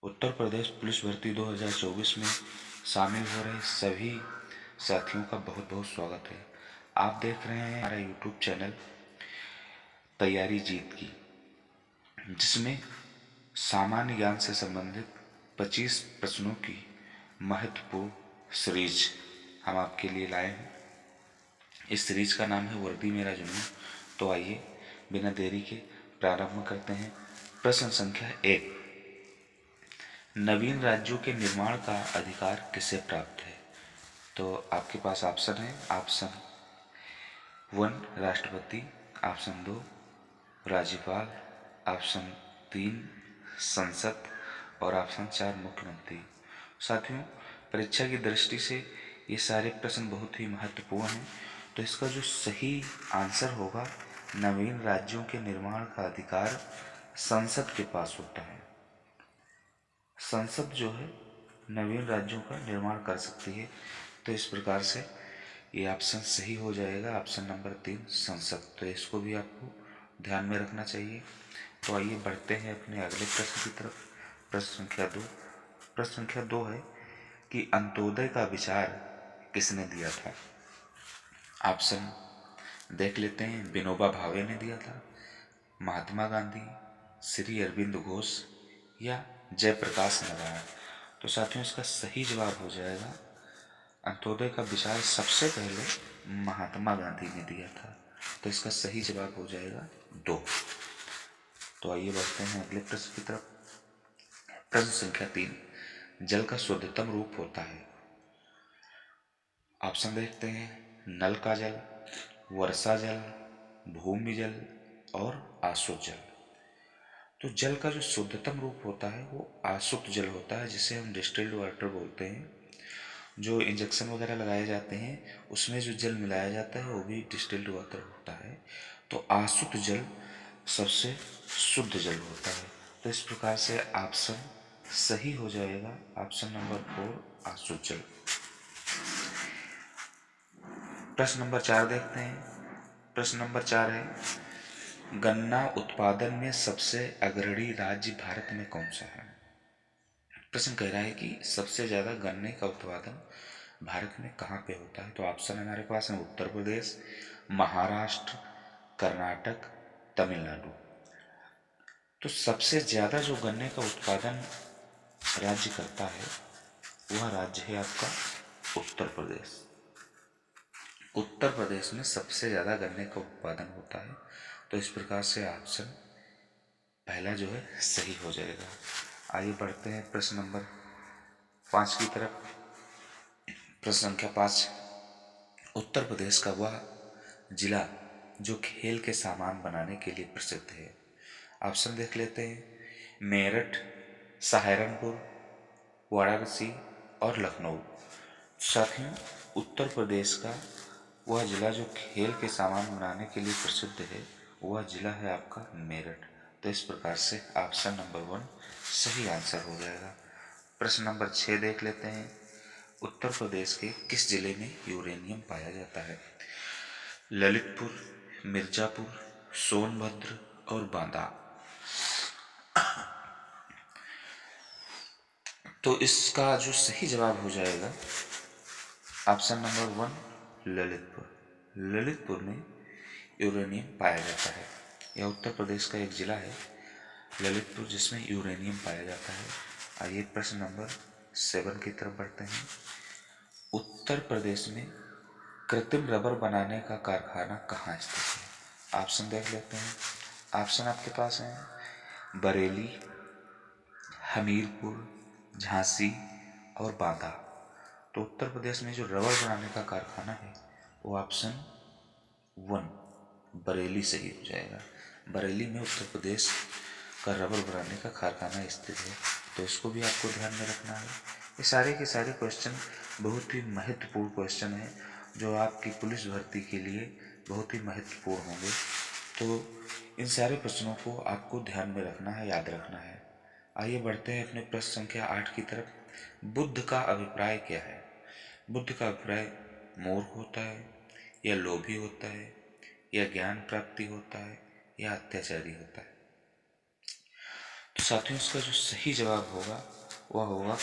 Uttar Pradesh police भर्ती 2024 में शामिल हो रहे सभी साथियों का बहुत बहुत स्वागत है। आप देख रहे हैं हमारा यूट्यूब चैनल तैयारी जीत की, जिसमें सामान्य ज्ञान से संबंधित 25 प्रश्नों की महत्वपूर्ण सीरीज हम आपके लिए लाए हैं। इस सीरीज का नाम है वर्दी मेरा जुनून। तो आइए बिना देरी के प्रारंभ करते हैं। प्रश्न संख्या 1, नवीन राज्यों के निर्माण का अधिकार किसे प्राप्त है? तो आपके पास ऑप्शन है। ऑप्शन 1 राष्ट्रपति, ऑप्शन 2 राज्यपाल, ऑप्शन 3 संसद और ऑप्शन 4 मुख्यमंत्री। साथियों, परीक्षा की दृष्टि से ये सारे प्रश्न बहुत ही महत्वपूर्ण हैं। तो इसका जो सही आंसर होगा, नवीन राज्यों के निर्माण का अधिकार संसद के पास होता है। संसद जो है नवीन राज्यों का निर्माण कर सकती है। तो इस प्रकार से ये ऑप्शन सही हो जाएगा, ऑप्शन नंबर 3 संसद। तो इसको भी आपको ध्यान में रखना चाहिए। तो आइए बढ़ते हैं अपने अगले प्रश्न की तरफ। प्रश्न संख्या 2। प्रश्न संख्या 2 है कि अंत्योदय का विचार किसने दिया था? ऑप्शन देख लेते हैं। विनोबा भावे ने दिया था, महात्मा गांधी, श्री अरविंद घोष या जयप्रकाश नारायण। तो साथियों, इसका सही जवाब हो जाएगा, अंत्योदय का विचार सबसे पहले महात्मा गांधी ने दिया था। तो इसका सही जवाब हो जाएगा 2। तो आइए बढ़ते हैं अगले प्रश्न की तरफ। प्रश्न संख्या 3, जल का शुद्धतम रूप होता है? ऑप्शन देखते हैं। नल का जल, वर्षा जल, भूमि जल और आसुत जल। तो जल का जो शुद्धतम रूप होता है वो आसुत जल होता है, जिसे हम डिस्टिल्ड वाटर बोलते हैं। जो इंजेक्शन वगैरह लगाए जाते हैं उसमें जो जल मिलाया जाता है वो भी डिस्टिल्ड वाटर होता है। तो आसुत जल सबसे शुद्ध जल होता है। तो इस प्रकार से ऑप्शन सही हो जाएगा, ऑप्शन नंबर 4 आसुत जल। प्रश्न नंबर 4 देखते हैं। प्रश्न नंबर 4 है, गन्ना उत्पादन में सबसे अग्रणी राज्य भारत में कौन सा है? प्रश्न कह रहा है कि सबसे ज़्यादा गन्ने का उत्पादन भारत में कहाँ पे होता है? तो ऑप्शन हमारे पास है उत्तर प्रदेश, महाराष्ट्र, कर्नाटक, तमिलनाडु। तो सबसे ज़्यादा जो गन्ने का उत्पादन राज्य करता है वह राज्य है आपका उत्तर प्रदेश। उत्तर प्रदेश में सबसे ज़्यादा गन्ने का उत्पादन होता है। तो इस प्रकार से ऑप्शन पहला जो है सही हो जाएगा। आइए बढ़ते हैं प्रश्न नंबर 5 की तरफ। प्रश्न संख्या 5, उत्तर प्रदेश का वह जिला जो खेल के सामान बनाने के लिए प्रसिद्ध है? ऑप्शन देख लेते हैं। मेरठ, सहारनपुर, वाराणसी और लखनऊ। साथियों, उत्तर प्रदेश का वह जिला जो खेल के सामान बनाने के लिए प्रसिद्ध है वह जिला है आपका मेरठ। तो इस प्रकार से ऑप्शन नंबर 1 सही आंसर हो जाएगा। प्रश्न नंबर 6 देख लेते हैं। उत्तर प्रदेश के किस जिले में यूरेनियम पाया जाता है? ललितपुर, मिर्जापुर, सोनभद्र और बांदा। तो इसका जो सही जवाब हो जाएगा ऑप्शन नंबर 1 ललितपुर। ललितपुर में यूरेनियम पाया जाता है। यह उत्तर प्रदेश का एक जिला है ललितपुर, जिसमें यूरेनियम पाया जाता है। आइए प्रश्न नंबर 7 की तरफ बढ़ते हैं। उत्तर प्रदेश में कृत्रिम रबर बनाने का कारखाना कहाँ स्थित है? ऑप्शन देख लेते हैं। ऑप्शन आपके पास हैं बरेली, हमीरपुर, झांसी और बांदा। तो उत्तर प्रदेश में जो रबर बनाने का कारखाना है वो ऑप्शन 1 बरेली सही हो जाएगा। बरेली में उत्तर प्रदेश का रबर बनाने का कारखाना स्थित है। तो इसको भी आपको ध्यान में रखना है। ये सारे के सारे क्वेश्चन बहुत ही महत्वपूर्ण क्वेश्चन हैं जो आपकी पुलिस भर्ती के लिए बहुत ही महत्वपूर्ण होंगे। तो इन सारे प्रश्नों को आपको ध्यान में रखना है, याद रखना है। आइए बढ़ते हैं अपने प्रश्न संख्या 8 की तरफ। बुद्ध का अभिप्राय क्या है? बुद्ध का अभिप्राय मूर्ख होता है या लोभी होता है या ज्ञान प्राप्ति होता है या अत्याचारी होता है? तो साथियों इसका जो सही जवाब होगा वह होगा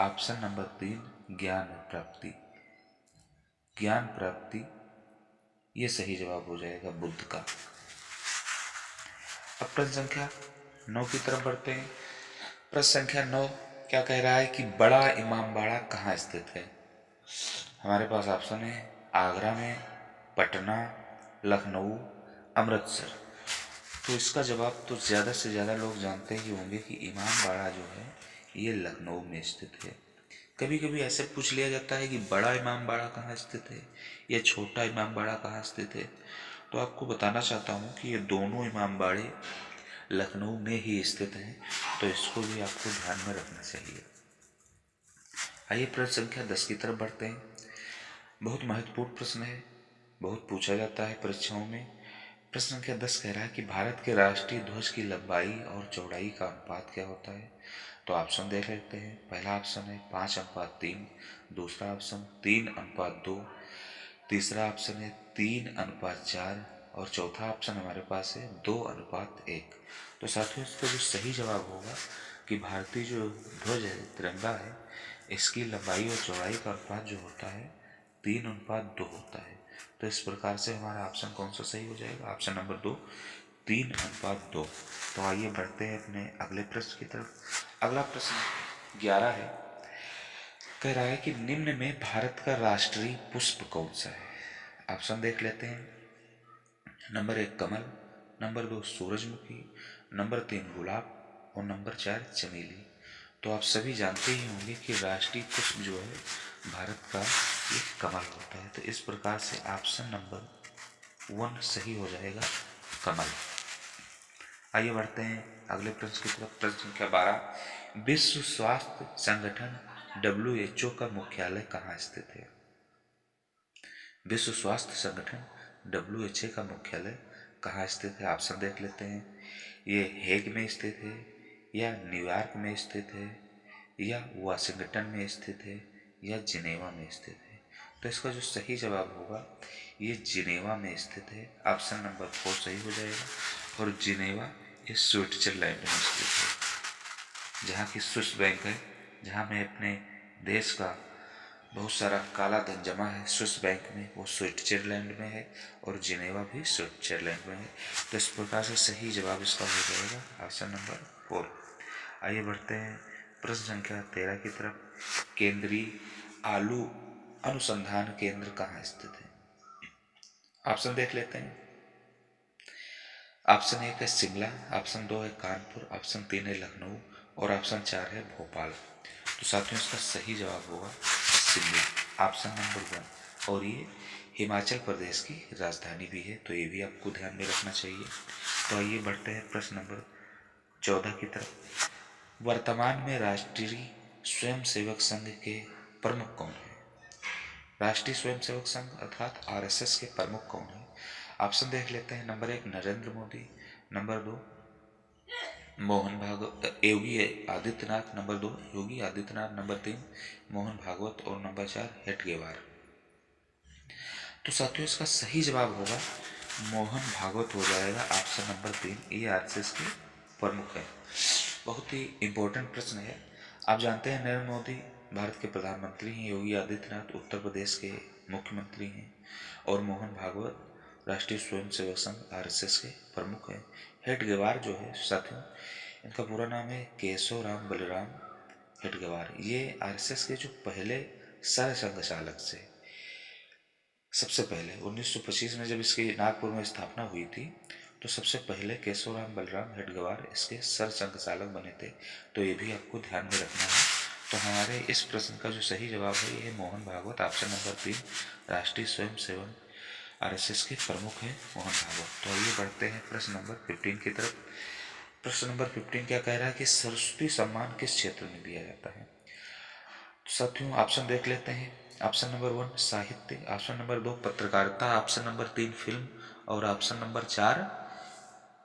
ऑप्शन नंबर 3, ज्ञान प्राप्ति। ज्ञान प्राप्ति ये सही जवाब हो जाएगा बुद्ध का। अब प्रश्न संख्या 9 की तरफ बढ़ते हैं। प्रश्न संख्या 9 क्या कह रहा है कि बड़ा इमामबाड़ा कहाँ स्थित है। हमारे पास ऑप्शन है आगरा में, पटना, लखनऊ, अमृतसर। तो इसका जवाब तो ज़्यादा से ज़्यादा लोग जानते ही होंगे कि इमामबाड़ा जो है ये लखनऊ में स्थित है। कभी कभी ऐसे पूछ लिया जाता है कि बड़ा इमामबाड़ा कहाँ स्थित है या छोटा इमामबाड़ा कहाँ स्थित है। तो आपको बताना चाहता हूँ कि ये दोनों इमामबाड़े लखनऊ में ही स्थित हैं, तो इसको भी आपको ध्यान में रखना चाहिए। आइए प्रश्न संख्या 10 की तरफ बढ़ते हैं। बहुत महत्वपूर्ण प्रश्न है, बहुत पूछा जाता है परीक्षाओं में। प्रश्न संख्या 10 कह रहा है कि भारत के राष्ट्रीय ध्वज की लंबाई और चौड़ाई का अनुपात क्या होता है। तो ऑप्शन देख लेते हैं। पहला ऑप्शन है 5:3, दूसरा ऑप्शन 3:2, तीसरा ऑप्शन है 3:4 और चौथा ऑप्शन हमारे पास है 2:1। तो साथियों इसका जो सही जवाब होगा कि भारतीय जो ध्वज है, तिरंगा है, इसकी लंबाई और चौड़ाई का अनुपात जो होता है 3:2 होता है। तो इस प्रकार से हमारा ऑप्शन कौन सा सही हो जाएगा, ऑप्शन नंबर 2, 3:2। तो आइए बढ़ते हैं अपने अगले प्रश्न की तरफ। अगला प्रश्न 11 है, कह रहा है कि निम्न में भारत का राष्ट्रीय पुष्प कौन सा है। ऑप्शन देख लेते हैं। नंबर 1 कमल, नंबर 2 सूरजमुखी, नंबर 3 गुलाब और नंबर 4 चमेली। तो आप सभी जानते ही होंगे कि राष्ट्रीय पुष्प जो है भारत का ये कमल होता है। तो इस प्रकार से ऑप्शन नंबर 1 सही हो जाएगा, कमल। आइए बढ़ते हैं अगले प्रश्न की तरफ। प्रश्न संख्या 12, विश्व स्वास्थ्य संगठन WHO का मुख्यालय कहाँ स्थित है। विश्व स्वास्थ्य संगठन WHO का मुख्यालय कहाँ स्थित है। ऑप्शन देख लेते हैं। ये हेग में स्थित है या न्यूयॉर्क में स्थित है या वाशिंगटन में स्थित है या जिनेवा में स्थित है। तो इसका जो सही जवाब होगा ये जिनेवा में स्थित है। ऑप्शन नंबर 4 सही हो जाएगा। और जिनेवा ये स्विट्जरलैंड में स्थित है। जहाँ की स्विस बैंक है, जहाँ में अपने देश का बहुत सारा काला धन जमा है स्विस बैंक में, वो स्विट्जरलैंड में है और जिनेवा भी स्विट्जरलैंड में है। तो इस प्रकार से सही जवाब इसका हो जाएगा ऑप्शन नंबर 4। आइए बढ़ते हैं प्रश्न संख्या 13 की तरफ। केंद्रीय आलू अनुसंधान केंद्र कहाँ स्थित है। ऑप्शन देख लेते हैं। ऑप्शन 1 है शिमला, ऑप्शन 2 है कानपुर, ऑप्शन 3 है लखनऊ और ऑप्शन 4 है भोपाल। तो साथियों इसका सही जवाब होगा शिमला, ऑप्शन नंबर 1। और ये हिमाचल प्रदेश की राजधानी भी है, तो ये भी आपको ध्यान में रखना चाहिए। तो आइए बढ़ते हैं प्रश्न नंबर 14 की तरफ। वर्तमान में राष्ट्रीय स्वयंसेवक संघ के प्रमुख कौन है। राष्ट्रीय स्वयंसेवक संघ अर्थात RSS के प्रमुख कौन है। ऑप्शन देख लेते हैं। Number 1 Narendra Modi, number 2 Yogi Adityanath, number 2 Yogi Adityanath, number 3 Mohan Bhagwat और नंबर 4 हेडगेवार। तो साथियों इसका सही जवाब होगा मोहन भागवत हो जाएगा, ऑप्शन नंबर 3। ये RSS के प्रमुख है। बहुत ही इम्पोर्टेंट प्रश्न है। आप जानते हैं नरेंद्र मोदी भारत के प्रधानमंत्री हैं, योगी आदित्यनाथ उत्तर प्रदेश के मुख्यमंत्री हैं और मोहन भागवत राष्ट्रीय स्वयंसेवक संघ RSS के प्रमुख हैं। हेडगेवार जो है साथियों, इनका पूरा नाम है केशव राम बलराम हेडगेवार। ये RSS के जो पहले सरसंघ चालक से सबसे पहले 1925 में जब इसकी नागपुर में स्थापना हुई थी, तो सबसे पहले केशवराम बलराम हेडगेवार इसके सरसंघ चालक बने थे। तो ये भी आपको ध्यान में रखना है। तो हमारे इस प्रश्न का जो सही जवाब है ये मोहन भागवत, ऑप्शन नंबर 3, राष्ट्रीय स्वयंसेवक RSS के प्रमुख है मोहन भागवत। तो आइए बढ़ते हैं प्रश्न नंबर 15 की तरफ। प्रश्न नंबर 15 क्या कह रहा है कि सरस्वती सम्मान किस क्षेत्र में दिया जाता है। तो साथियों ऑप्शन देख लेते हैं। ऑप्शन नंबर 1 साहित्य, ऑप्शन नंबर 2 पत्रकारिता, ऑप्शन नंबर 3 फिल्म और ऑप्शन नंबर 4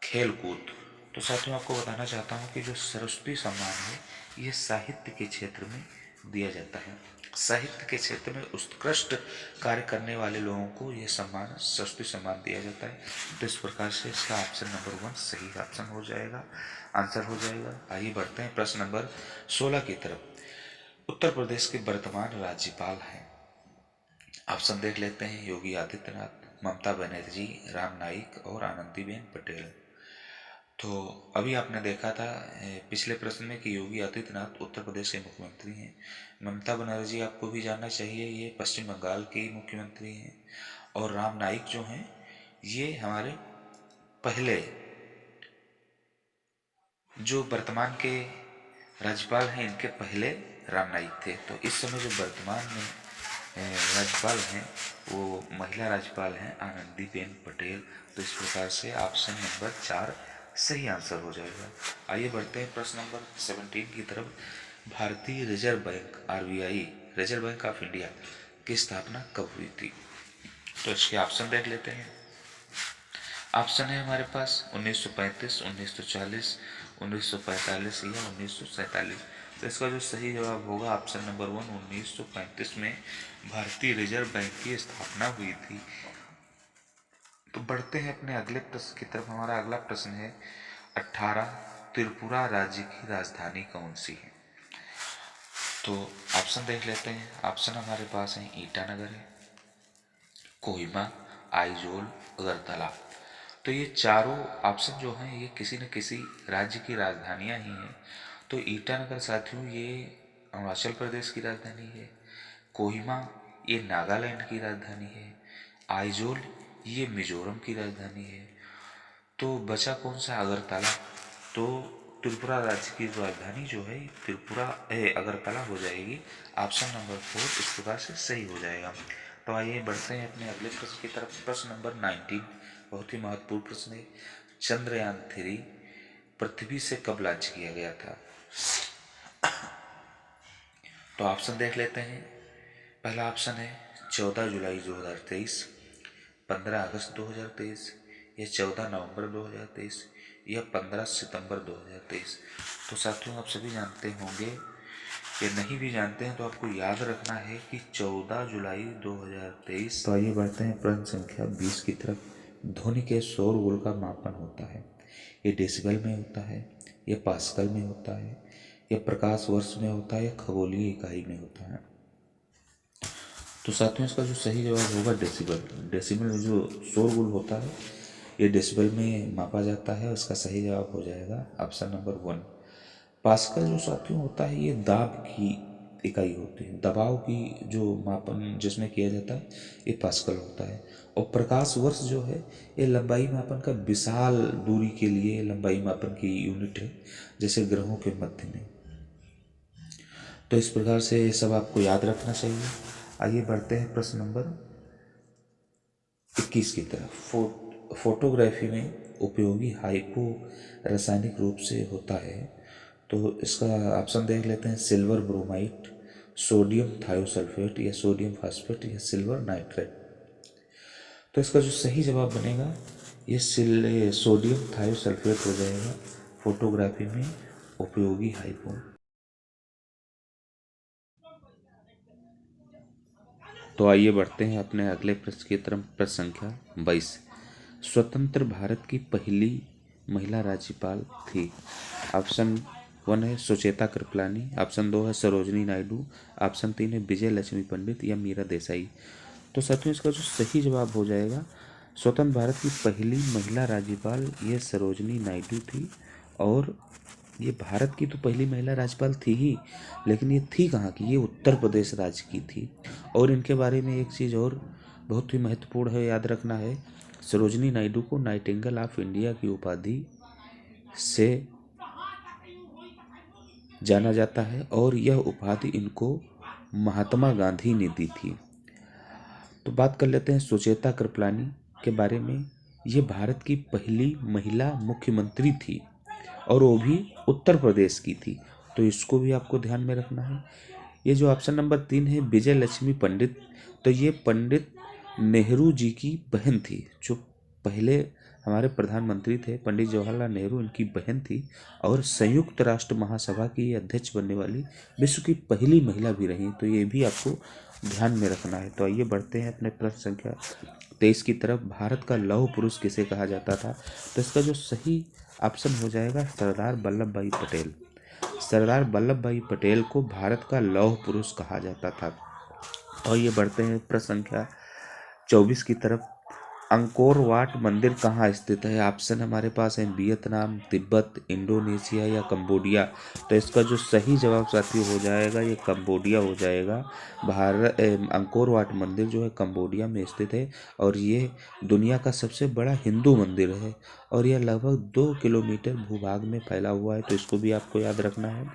खेल कूद। तो साथियों आपको बताना चाहता हूँ कि जो सरस्वती सम्मान है ये साहित्य के क्षेत्र में दिया जाता है। साहित्य के क्षेत्र में उत्कृष्ट कार्य करने वाले लोगों को यह सम्मान, सरस्वती सम्मान दिया जाता है। तो इस प्रकार से इसका ऑप्शन नंबर 1 सही ऑप्शन हो जाएगा, आंसर हो जाएगा। आइए बढ़ते हैं प्रश्न नंबर 16 की तरफ। उत्तर प्रदेश के वर्तमान राज्यपाल हैं, ऑप्शन देख लेते हैं, योगी आदित्यनाथ, ममता बनर्जी, राम नाईक और आनंदीबेन पटेल। तो अभी आपने देखा था पिछले प्रश्न में कि योगी आदित्यनाथ उत्तर प्रदेश के मुख्यमंत्री हैं। ममता बनर्जी आपको भी जानना चाहिए, ये पश्चिम बंगाल के मुख्यमंत्री हैं। और राम नाईक जो हैं ये हमारे पहले जो वर्तमान के राज्यपाल हैं, इनके पहले राम नाईक थे। तो इस समय जो वर्तमान में राज्यपाल हैं वो महिला राज्यपाल हैं आनंदीबेन पटेल। तो इस प्रकार से ऑप्शन नंबर 4 सही आंसर हो जाएगा। आइए बढ़ते हैं प्रश्न नंबर 17 की तरफ। भारतीय reserve bank RBI, reserve bank of India की स्थापना कब हुई थी? तो इसके ऑप्शन देख लेते हैं। ऑप्शन है हमारे पास 1935, 1940, 1945 या 1947। तो इसका जो सही जवाब होगा ऑप्शन नंबर 1, 1935 में भारतीय रिजर्व बैंक की स्थापना हुई थी। तो बढ़ते हैं अपने अगले प्रश्न की तरफ। हमारा अगला प्रश्न है 18 त्रिपुरा राज्य की राजधानी कौन सी है? तो ऑप्शन देख लेते हैं। ऑप्शन हमारे पास है ईटानगर है, कोहिमा, आइजोल, अगरतला। तो ये चारों ऑप्शन जो हैं ये किसी न किसी राज्य की राजधानियां ही हैं। तो ईटानगर साथियों ये अरुणाचल प्रदेश की राजधानी है, कोहिमा ये नागालैंड की राजधानी है, आइजोल ये मिजोरम की राजधानी है। तो बचा कौन सा? अगरतला। तो त्रिपुरा राज्य की राजधानी जो है त्रिपुरा अगरतला हो जाएगी। ऑप्शन नंबर 4 इस प्रकार से सही हो जाएगा। तो आइए बढ़ते हैं अपने अगले प्रश्न की तरफ। प्रश्न नंबर 19 बहुत ही महत्वपूर्ण प्रश्न है। चंद्रयान 3 पृथ्वी से कब लॉन्च किया गया था? तो ऑप्शन देख लेते हैं। पहला ऑप्शन है 14 जुलाई 2023, 15 अगस्त 2023 या 14 नवंबर 2023 या 15 सितंबर 2023। तो साथियों आप सभी जानते होंगे या नहीं भी जानते हैं तो आपको याद रखना है कि 14 जुलाई 2023। तो आइए बढ़ते हैं प्रश्न संख्या 20 की तरफ। ध्वनि के शोरगुल का मापन होता है, ये डेसिबल में होता है, ये पास्कल में होता है, ये प्रकाश वर्ष में होता है, या खगोलीय इकाई में होता है? तो साथियों इसका जो सही जवाब होगा डेसिबल। डेसिबल में जो शोरगुल होता है ये डेसिबल में मापा जाता है। उसका सही जवाब हो जाएगा ऑप्शन नंबर 1। पास्कल जो साथियों होता है ये दाब की इकाई होती है, दबाव की जो मापन जिसमें किया जाता है ये पास्कल होता है। और प्रकाश वर्ष जो है ये लंबाई मापन का विशाल दूरी के लिए लंबाई मापन की यूनिट है, जैसे ग्रहों के मध्य में। तो इस प्रकार से ये सब आपको याद रखना चाहिए। आइए बढ़ते हैं प्रश्न नंबर 21 की तरफ। फोटोग्राफी में उपयोगी हाइपो रासायनिक रूप से होता है। तो इसका ऑप्शन देख लेते हैं। सिल्वर ब्रोमाइड, सोडियम थायोसल्फेट या सोडियम फास्फेट या सिल्वर नाइट्रेट। तो इसका जो सही जवाब बनेगा ये सोडियम थायोसल्फेट हो जाएगा, फोटोग्राफी में उपयोगी हाइपो। तो आइए बढ़ते हैं अपने अगले प्रश्न की तरफ। प्रश्न संख्या 22। स्वतंत्र भारत की पहली महिला राज्यपाल थी? ऑप्शन 1 है सुचेता कृपलानी, ऑप्शन 2 है सरोजनी नायडू, ऑप्शन 3 है विजय लक्ष्मी पंडित या मीरा देसाई। तो साथियों इसका जो सही जवाब हो जाएगा स्वतंत्र भारत की पहली महिला राज्यपाल ये सरोजनी नायडू थी। और ये भारत की तो पहली महिला राज्यपाल थी ही, लेकिन ये थी कहाँ की? ये उत्तर प्रदेश राज्य की थी। और इनके बारे में एक चीज़ और बहुत ही महत्वपूर्ण है, याद रखना है। सरोजनी नायडू को नाइटिंगेल ऑफ इंडिया की उपाधि से जाना जाता है और यह उपाधि इनको महात्मा गांधी ने दी थी। तो बात कर लेते हैं सुचेता कृपलानी के बारे में। ये भारत की पहली महिला मुख्यमंत्री थी और वो भी उत्तर प्रदेश की थी। तो इसको भी आपको ध्यान में रखना है। ये जो ऑप्शन नंबर 3 है विजय लक्ष्मी पंडित, तो ये पंडित नेहरू जी की बहन थी, जो पहले हमारे प्रधानमंत्री थे पंडित जवाहरलाल नेहरू, इनकी बहन थी और संयुक्त राष्ट्र महासभा की अध्यक्ष बनने वाली विश्व की पहली महिला भी रही। तो ये भी आपको ध्यान में रखना है। तो आइए बढ़ते हैं अपने प्रश्न संख्या 23 की तरफ। भारत का लौह पुरुष किसे कहा जाता था? तो इसका जो सही ऑप्शन हो जाएगा सरदार वल्लभ भाई पटेल। सरदार वल्लभ भाई पटेल को भारत का लौह पुरुष कहा जाता था। और ये बढ़ते हैं प्रश्न संख्या 24 की तरफ। अंकोर वाट मंदिर कहाँ स्थित है? ऑप्शन हमारे पास है वियतनाम, तिब्बत, इंडोनेशिया या कंबोडिया। तो इसका जो सही जवाब साथियों हो जाएगा ये कंबोडिया हो जाएगा। अंकोर वाट मंदिर जो है कंबोडिया में स्थित है और ये दुनिया का सबसे बड़ा हिंदू मंदिर है और यह लगभग 2 किलोमीटर भूभाग में फैला हुआ है। तो इसको भी आपको याद रखना है।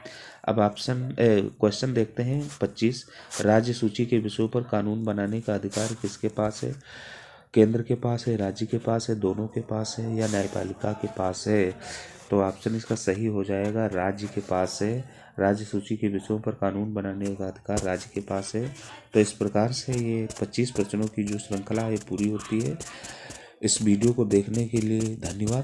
अब क्वेश्चन देखते हैं 25। राज्य सूची के विषयों पर कानून बनाने का अधिकार किसके पास है? केंद्र के पास है, राज्य के पास है, दोनों के पास है या न्यायपालिका के पास है? तो ऑप्शन इसका सही हो जाएगा राज्य के पास है। राज्य सूची के विषयों पर कानून बनाने का अधिकार राज्य के पास है। तो इस प्रकार से ये 25 प्रश्नों की जो श्रृंखला है पूरी होती है। इस वीडियो को देखने के लिए धन्यवाद।